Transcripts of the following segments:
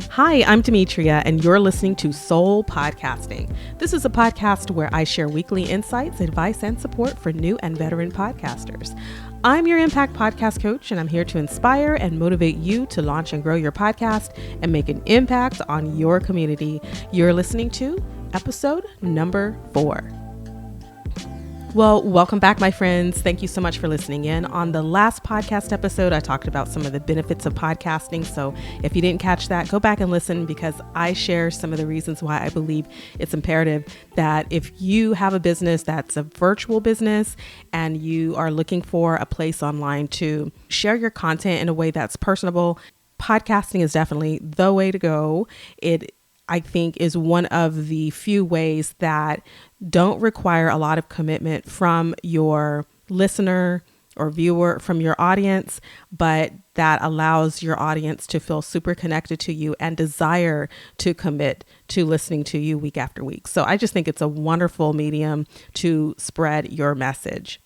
Hi, I'm Demetria, and you're listening to Soul Podcasting. This is a podcast where I share weekly insights, advice, and support for new and veteran podcasters. I'm your Impact Podcast Coach, and I'm here to inspire and motivate you to launch and grow your podcast and make an impact on your community. You're listening to episode number 4. Well, welcome back, my friends. Thank you so much for listening in. On the last podcast episode, I talked about some of the benefits of podcasting. So if you didn't catch that, go back and listen, because I share some of the reasons why I believe it's imperative that if you have a business that's a virtual business and you are looking for a place online to share your content in a way that's personable, podcasting is definitely the way to go. I think is one of the few ways that don't require a lot of commitment from your listener or viewer, from your audience, but that allows your audience to feel super connected to you and desire to commit to listening to you week after week. So I just think it's a wonderful medium to spread your message.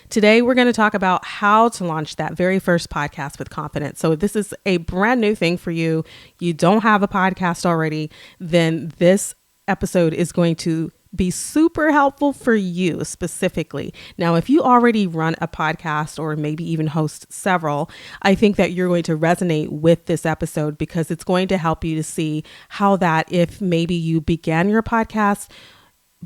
Today, we're going to talk about how to launch that very first podcast with confidence. So if this is a brand new thing for you, you don't have a podcast already, then this episode is going to be super helpful for you specifically. Now, if you already run a podcast or maybe even host several, I think that you're going to resonate with this episode, because it's going to help you to see how that if maybe you began your podcast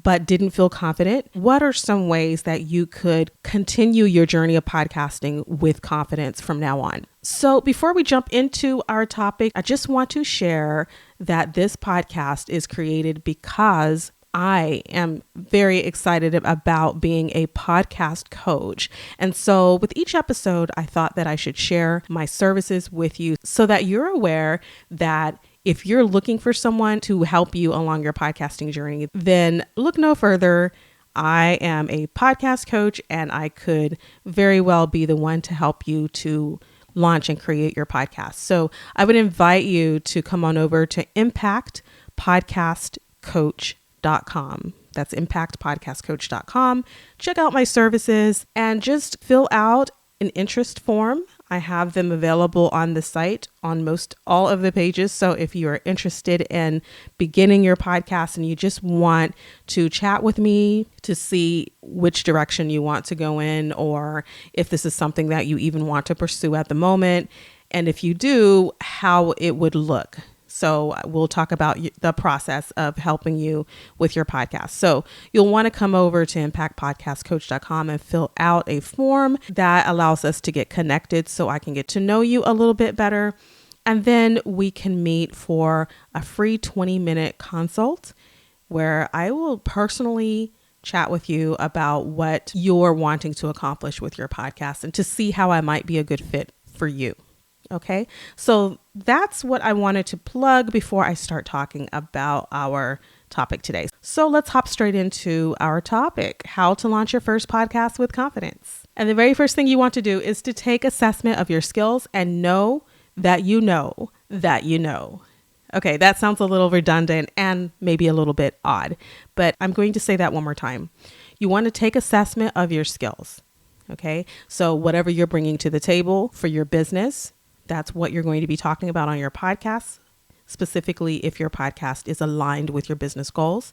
but didn't feel confident, what are some ways that you could continue your journey of podcasting with confidence from now on? So before we jump into our topic, I just want to share that this podcast is created because I am very excited about being a podcast coach. And so with each episode, I thought that I should share my services with you so that you're aware that if you're looking for someone to help you along your podcasting journey, then look no further. I am a podcast coach, and I could very well be the one to help you to launch and create your podcast. So I would invite you to come on over to impactpodcastcoach.com. That's impactpodcastcoach.com. Check out my services and just fill out an interest form. I have them available on the site on most all of the pages. So if you are interested in beginning your podcast and you just want to chat with me to see which direction you want to go in, or if this is something that you even want to pursue at the moment, and if you do, how it would look. So we'll talk about the process of helping you with your podcast. So you'll want to come over to impactpodcastcoach.com and fill out a form that allows us to get connected so I can get to know you a little bit better. And then we can meet for a free 20-minute consult where I will personally chat with you about what you're wanting to accomplish with your podcast and to see how I might be a good fit for you. Okay, so that's what I wanted to plug before I start talking about our topic today. So let's hop straight into our topic, how to launch your first podcast with confidence. And the very first thing you want to do is to take assessment of your skills and know that you know that you know. Okay, that sounds a little redundant and maybe a little bit odd, but I'm going to say that one more time. You want to take assessment of your skills. Okay, so whatever you're bringing to the table for your business, that's what you're going to be talking about on your podcast, specifically if your podcast is aligned with your business goals.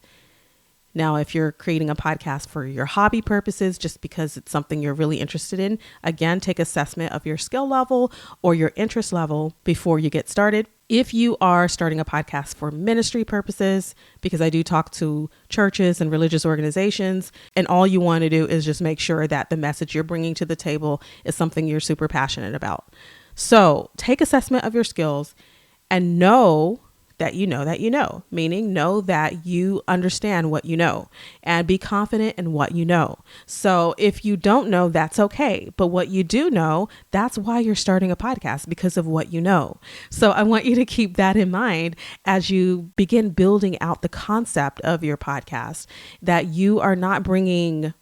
Now, if you're creating a podcast for your hobby purposes, just because it's something you're really interested in, again, take assessment of your skill level or your interest level before you get started. If you are starting a podcast for ministry purposes, because I do talk to churches and religious organizations, and all you want to do is just make sure that the message you're bringing to the table is something you're super passionate about. So take assessment of your skills and know that you know, meaning know that you understand what you know and be confident in what you know. So if you don't know, that's okay. But what you do know, that's why you're starting a podcast, because of what you know. So I want you to keep that in mind as you begin building out the concept of your podcast, that you are not bringing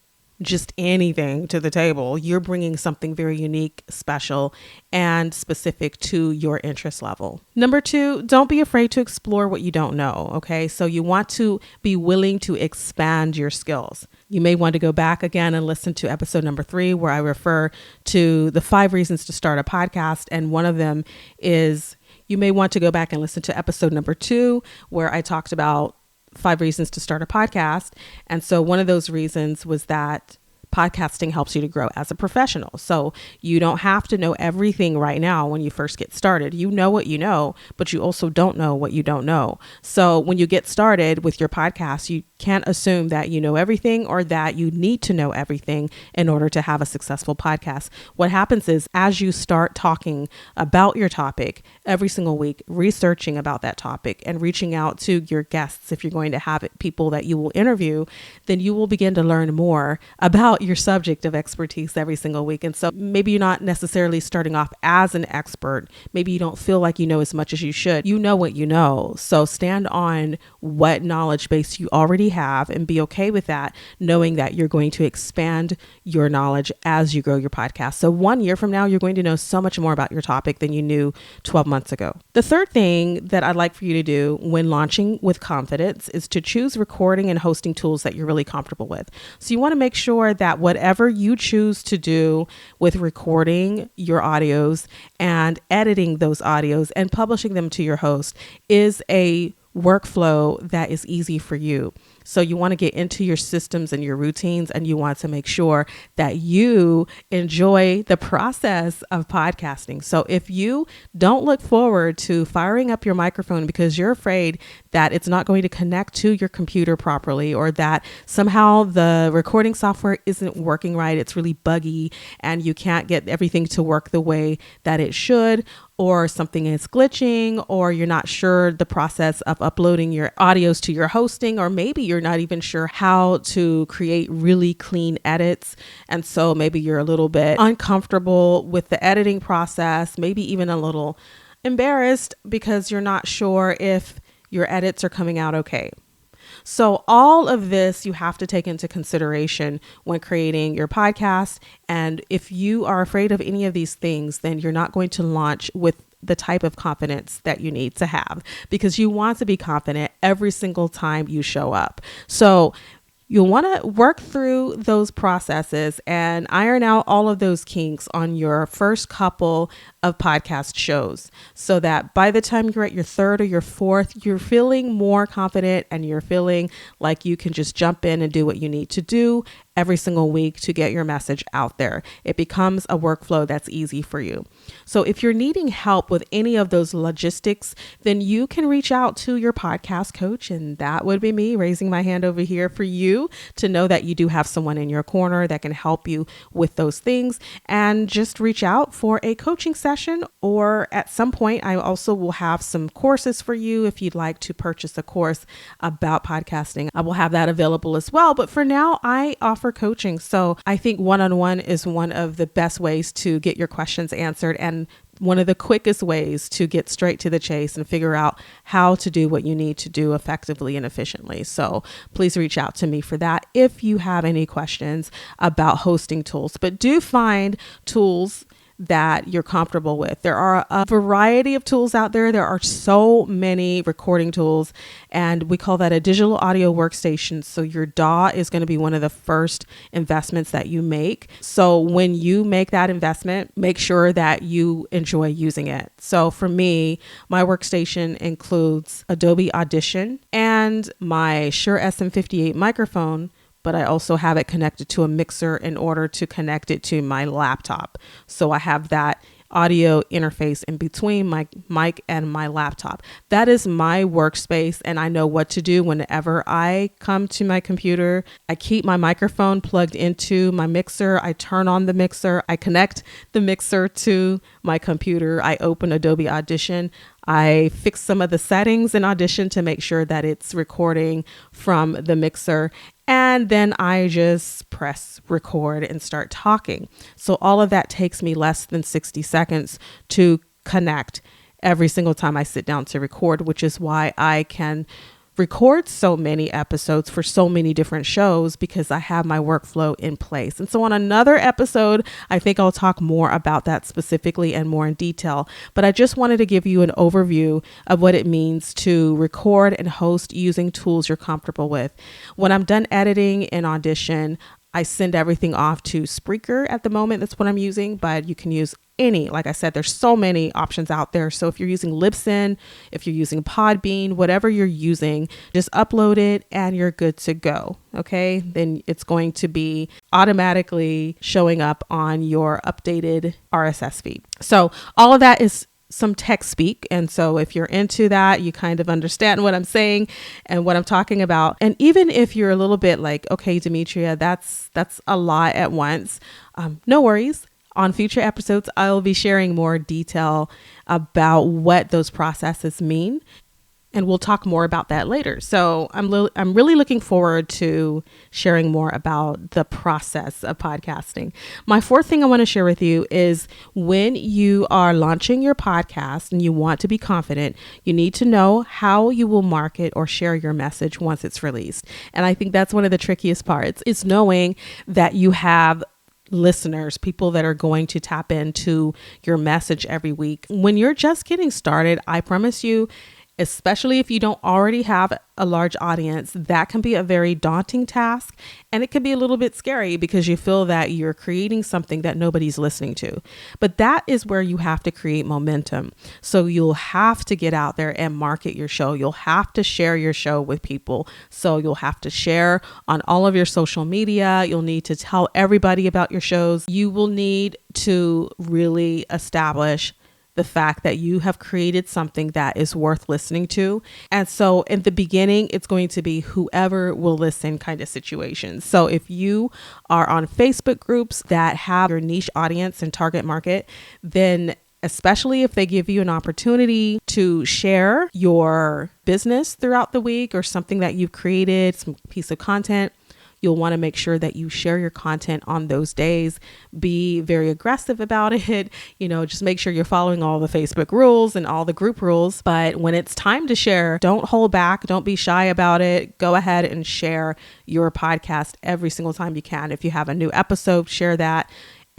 just anything to the table. You're bringing something very unique, special, and specific to your interest level. Number 2, don't be afraid to explore what you don't know. Okay. So you want to be willing to expand your skills. You may want to go back again and listen to episode number 3, where I refer to the 5 reasons to start a podcast. And one of them is, you may want to go back and listen to episode number 2, where I talked about 5 reasons to start a podcast. And so one of those reasons was that podcasting helps you to grow as a professional. So you don't have to know everything right now when you first get started. You know what you know, but you also don't know what you don't know. So when you get started with your podcast, you can't assume that you know everything or that you need to know everything in order to have a successful podcast. What happens is, as you start talking about your topic every single week, researching about that topic and reaching out to your guests, if you're going to have people that you will interview, then you will begin to learn more about your subject of expertise every single week. And so maybe you're not necessarily starting off as an expert. Maybe you don't feel like you know as much as you should. You know what you know. So stand on what knowledge base you already have and be okay with that, knowing that you're going to expand your knowledge as you grow your podcast. So 1 year from now, you're going to know so much more about your topic than you knew 12 months ago. The third thing that I'd like for you to do when launching with confidence is to choose recording and hosting tools that you're really comfortable with. So you want to make sure that whatever you choose to do with recording your audios and editing those audios and publishing them to your host is a workflow that is easy for you. So you want to get into your systems and your routines, and you want to make sure that you enjoy the process of podcasting. So if you don't look forward to firing up your microphone because you're afraid that it's not going to connect to your computer properly, or that somehow the recording software isn't working right, it's really buggy and you can't get everything to work the way that it should, or something is glitching, or you're not sure the process of uploading your audios to your hosting, or maybe you're not even sure how to create really clean edits. And so maybe you're a little bit uncomfortable with the editing process, maybe even a little embarrassed because you're not sure if your edits are coming out okay. So all of this you have to take into consideration when creating your podcast. And if you are afraid of any of these things, then you're not going to launch with the type of confidence that you need to have, because you want to be confident every single time you show up. So you'll want to work through those processes and iron out all of those kinks on your first couple of podcast shows, so that by the time you're at your third or your fourth, you're feeling more confident and you're feeling like you can just jump in and do what you need to do every single week to get your message out there. It becomes a workflow that's easy for you. So if you're needing help with any of those logistics, then you can reach out to your podcast coach, and that would be me raising my hand over here for you to know that you do have someone in your corner that can help you with those things. And just reach out for a coaching session, or at some point I also will have some courses for you if you'd like to purchase a course about podcasting. I will have that available as well. But for now, I offer coaching. So I think one-on-one is one of the best ways to get your questions answered, and one of the quickest ways to get straight to the chase and figure out how to do what you need to do effectively and efficiently. So please reach out to me for that if you have any questions about hosting tools. But do find tools that you're comfortable with. There are a variety of tools out there. There are so many recording tools, and we call that a digital audio workstation. So your DAW is going to be one of the first investments that you make. So when you make that investment, make sure that you enjoy using it. So for me, my workstation includes Adobe Audition and my Shure SM58 microphone, but I also have it connected to a mixer in order to connect it to my laptop. So I have that audio interface in between my mic and my laptop. That is my workspace, and I know what to do whenever I come to my computer. I keep my microphone plugged into my mixer. I turn on the mixer. I connect the mixer to my computer. I open Adobe Audition. I fix some of the settings in Audition to make sure that it's recording from the mixer. And then I just press record and start talking. So all of that takes me less than 60 seconds to connect every single time I sit down to record, which is why I can record so many episodes for so many different shows because I have my workflow in place. And so on another episode, I think I'll talk more about that specifically and more in detail. But I just wanted to give you an overview of what it means to record and host using tools you're comfortable with. When I'm done editing in Audition, I send everything off to Spreaker at the moment. That's what I'm using, but you can use any. Like I said, there's so many options out there. So if you're using Libsyn, if you're using Podbean, whatever you're using, just upload it and you're good to go. Okay. Then it's going to be automatically showing up on your updated RSS feed. So all of that is some tech speak. And so if you're into that, you kind of understand what I'm saying and what I'm talking about. And even if you're a little bit like, okay, Demetria, that's a lot at once. No worries. On future episodes, I'll be sharing more detail about what those processes mean. And we'll talk more about that later. So I'm really looking forward to sharing more about the process of podcasting. My fourth thing I want to share with you is when you are launching your podcast and you want to be confident, you need to know how you will market or share your message once it's released. And I think that's one of the trickiest parts is knowing that you have listeners, people that are going to tap into your message every week. When you're just getting started, I promise you, especially if you don't already have a large audience, that can be a very daunting task. And it can be a little bit scary because you feel that you're creating something that nobody's listening to. But that is where you have to create momentum. So you'll have to get out there and market your show. You'll have to share your show with people. So you'll have to share on all of your social media. You'll need to tell everybody about your shows. You will need to really establish the fact that you have created something that is worth listening to. And so in the beginning, it's going to be whoever will listen kind of situation. So if you are on Facebook groups that have your niche audience and target market, then especially if they give you an opportunity to share your business throughout the week or something that you've created, some piece of content, you'll want to make sure that you share your content on those days. Be very aggressive about it. Just make sure you're following all the Facebook rules and all the group rules. But when it's time to share, don't hold back. Don't be shy about it. Go ahead and share your podcast every single time you can. If you have a new episode, share that.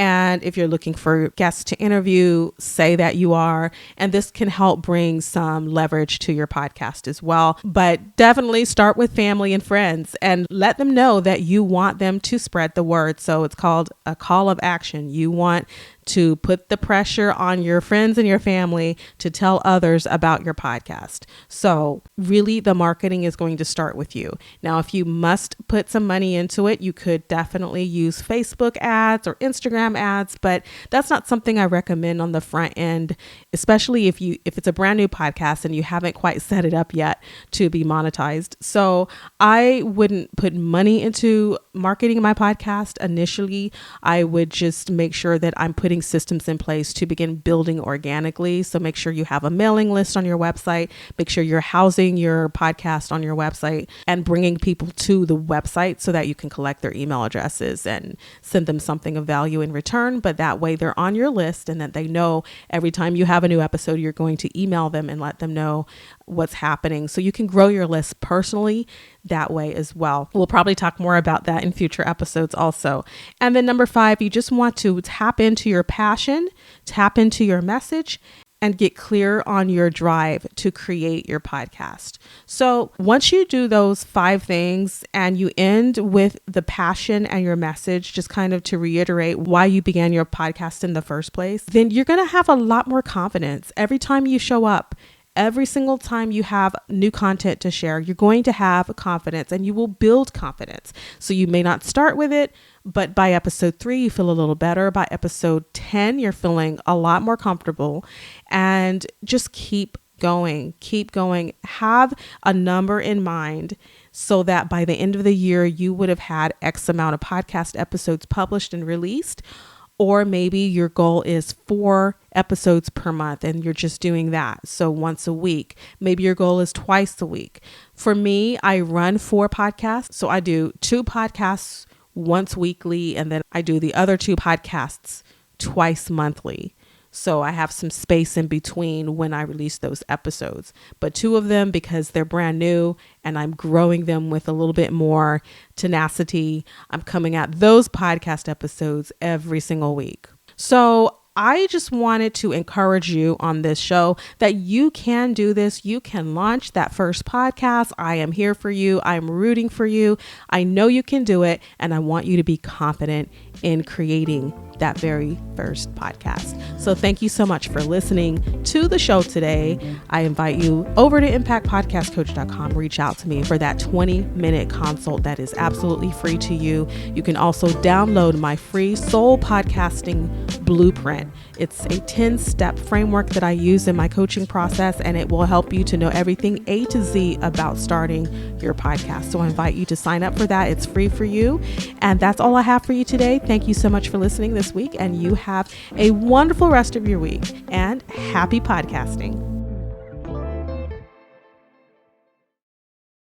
And if you're looking for guests to interview, say that you are. And this can help bring some leverage to your podcast as well. But definitely start with family and friends and let them know that you want them to spread the word. So it's called a call of action. You want to put the pressure on your friends and your family to tell others about your podcast. So really the marketing is going to start with you. Now, if you must put some money into it, you could definitely use Facebook ads or Instagram ads, but that's not something I recommend on the front end, especially if it's a brand new podcast and you haven't quite set it up yet to be monetized. So I wouldn't put money into marketing my podcast initially. I would just make sure that I'm putting systems in place to begin building organically. So make sure you have a mailing list on your website. Make sure you're housing your podcast on your website and bringing people to the website so that you can collect their email addresses and send them something of value in return. But that way they're on your list and that they know every time you have a new episode, you're going to email them and let them know what's happening. So you can grow your list personally that way as well. We'll probably talk more about that in future episodes also. And then number 5, you just want to tap into your passion, tap into your message, and get clear on your drive to create your podcast. So once you do those 5 things and you end with the passion and your message, just kind of to reiterate why you began your podcast in the first place, then you're going to have a lot more confidence every time you show up. Every single time you have new content to share, you're going to have confidence and you will build confidence. So you may not start with it, but by episode 3, you feel a little better. By episode 10, you're feeling a lot more comfortable, and just keep going. Have a number in mind so that by the end of the year, you would have had X amount of podcast episodes published and released. Or maybe your goal is 4 episodes per month and you're just doing that. So once a week. Maybe your goal is twice a week. For me, I run 4 podcasts. So I do 2 podcasts once weekly, and then I do the other 2 podcasts twice monthly. So I have some space in between when I release those episodes. But 2 of them, because they're brand new and I'm growing them with a little bit more tenacity, I'm coming at those podcast episodes every single week. So I just wanted to encourage you on this show that you can do this. You can launch that first podcast. I am here for you. I'm rooting for you. I know you can do it. And I want you to be confident in creating that very first podcast. So thank you so much for listening to the show today. I invite you over to impactpodcastcoach.com. Reach out to me for that 20-minute consult that is absolutely free to you. You can also download my free Soul Podcasting Blueprint. It's a 10-step framework that I use in my coaching process, and it will help you to know everything A to Z about starting your podcast. So I invite you to sign up for that. It's free for you. And that's all I have for you today. Thank you so much for listening this week, and you have a wonderful rest of your week, and happy podcasting.